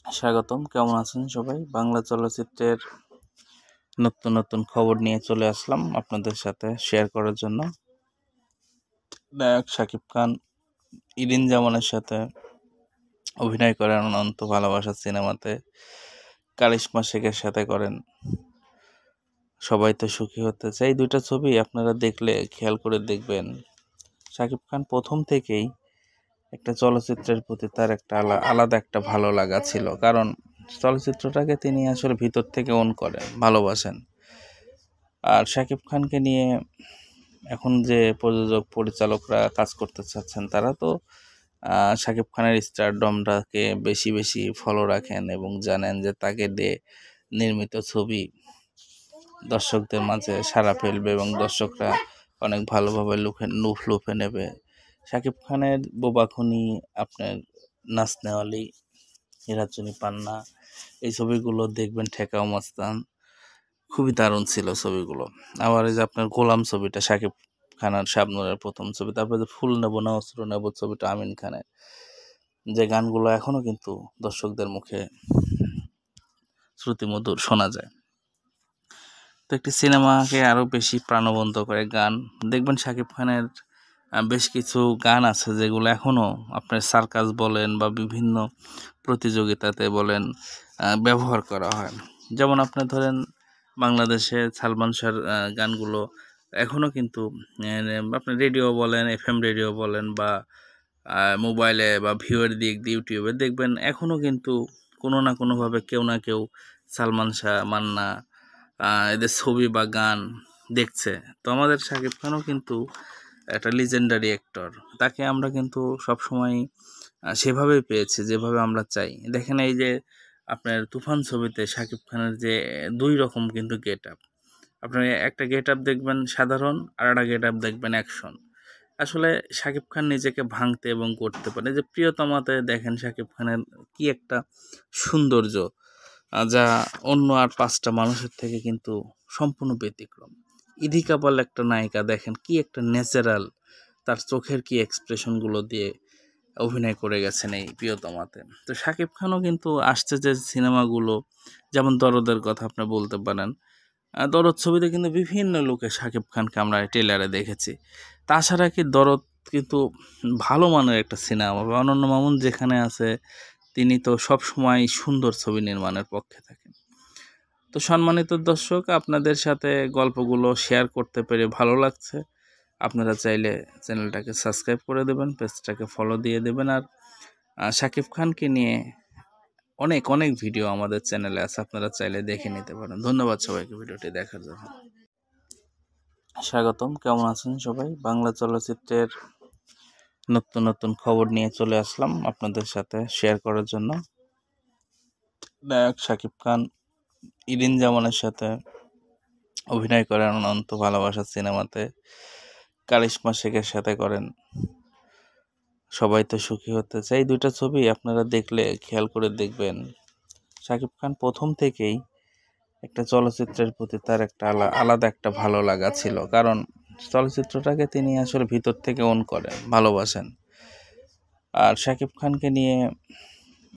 স্বাগতম। কেমন আছেন সবাই? বাংলা চলচ্চিত্রের নতুন নতুন খবর নিয়ে চলে আসলাম আপনাদের সাথে শেয়ার করার জন্য। নায়ক শাকিব খান ইরিন জামানের সাথে অভিনয় করেন অনন্ত ভালোবাসা সিনেমাতে, কারিশমা শেখের সাথে করেন সবাই তো সুখী হতে চাই। এই দুইটা ছবি আপনারা দেখলে খেয়াল করে দেখবেন, শাকিব খান প্রথম থেকেই একটা চলচ্চিত্রের প্রতি তার একটা আলাদা একটা ভালো লাগা ছিল, কারণ চলচ্চিত্রটাকে তিনি আসলে ভিতর থেকে ওন করেন, ভালোবাসেন। আর শাকিব খানকে নিয়ে এখন যে প্রযোজক পরিচালকরা কাজ করতে চাচ্ছেন, তারা তো শাকিব খানের স্টারডমটাকে বেশি বেশি ফলো রাখেন এবং জানেন যে তাকে দিয়ে নির্মিত ছবি দর্শকদের মাঝে সাড়া ফেলবে এবং দর্শকরা অনেক ভালোভাবে লুফে নেবে। শাকিব খানের বোবা খুনি, আপনার নাচনেওয়ালি, হিরাচুনি পান্না, এই ছবিগুলো দেখবেন, ঠেকাও মস্তান, খুবই দারুণ ছিল ছবিগুলো। আবার এই যে আপনার গোলাম ছবিটা শাকিব খান আর শাবনূরের প্রথম ছবি, তারপরে যে ফুল নেবো না অস্ত্র নেবো ছবিটা আমিন খানের, যে গানগুলো এখনো কিন্তু দর্শকদের মুখে শ্রুতিমধুর শোনা যায়। তো একটি সিনেমাকে আরও বেশি প্রাণবন্ত করে গান দেখবেন, শাকিব খানের বেশ কিছু গান আছে যেগুলো এখনও আপনার সার্কাস বলেন বা বিভিন্ন প্রতিযোগিতাতে বলেন ব্যবহার করা হয়। যেমন আপনার ধরেন বাংলাদেশে সালমান শাহর গানগুলো এখনও কিন্তু আপনার রেডিও বলেন, FM রেডিও বলেন বা মোবাইলে বা ভিউয়ের দিক দিয়ে ইউটিউবে দেখবেন, এখনও কিন্তু কোনো না কোনোভাবে কেউ না কেউ সালমান শাহ, মান্না এদের ছবি বা গান দেখছে। তো আমাদের শাকিব খানও কিন্তু একটা লিজেন্ডারি অ্যাক্টর, তাকে আমরা কিন্তু সবসময় সেভাবেই পেয়েছি যেভাবে আমরা চাই। দেখেন এই যে আপনার তুফান ছবিতে শাকিব খানের যে দুই রকম কিন্তু গেট আপ, আপনার একটা গেট আপ দেখবেন সাধারণ, আর একটা গেট আপ দেখবেন অ্যাকশন। আসলে শাকিব খান নিজেকে ভাঙতে এবং করতে পারে। যে প্রিয়তমাতে দেখেন শাকিব খানের কি একটা সৌন্দর্য, যা অন্য আর 5টা মানুষের থেকে কিন্তু সম্পূর্ণ ব্যতিক্রম। ইদি কাপাল একটা নায়িকা, দেখেন কি একটা ন্যাচারাল, তার চোখের কি এক্সপ্রেশনগুলো দিয়ে অভিনয় করে গেছেন এই প্রিয়তমাতে। তো শাকিব খানও কিন্তু আসছে যে সিনেমাগুলো, যেমন দরদের কথা আপনি বলতে পারেন। দরদ ছবিতে কিন্তু বিভিন্ন লোকে শাকিব খানকে আমরা ট্রেলারে দেখেছি। তাছাড়া কি দরদ কিন্তু ভালো মানের একটা সিনেমা। অনন্য মামুন যেখানে আছে, তিনি তো সব সময় সুন্দর ছবি নির্মাণের পক্ষে থাকেন। তো সম্মানিত দর্শক, আপনাদের সাথে গল্পগুলো শেয়ার করতে পেরে ভালো লাগছে। আপনারা চাইলে চ্যানেলটাকে সাবস্ক্রাইব করে দেবেন, পেজটাকে ফলো দিয়ে দেবেন। আর শাকিব খানকে নিয়ে অনেক অনেক ভিডিও আমাদের চ্যানেলে আছে, আপনারা চাইলে দেখে নিতে পারেন। ধন্যবাদ সবাইকে ভিডিওটি দেখার জন্য। স্বাগতম। কেমন আছেন সবাই? বাংলা চলচ্চিত্রের নতুন নতুন খবর নিয়ে চলে আসলাম আপনাদের সাথে শেয়ার করার জন্য। নায়ক শাকিব খান ইরিন জামানের সাথে অভিনয় করেন অনন্ত ভালোবাসা সিনেমাতে, কারিশমা শেখের সাথে করেন সবাই তো সুখী হতে চাই। এই দুইটা ছবি আপনারা দেখলে খেয়াল করে দেখবেন, শাকিব খান প্রথম থেকেই একটা চলচ্চিত্রের প্রতি তার একটা আলাদা একটা ভালো লাগা ছিল, কারণ চলচ্চিত্রটাকে তিনি আসলে ভিতর থেকে ওন করেন, ভালোবাসেন। আর শাকিব খানকে নিয়ে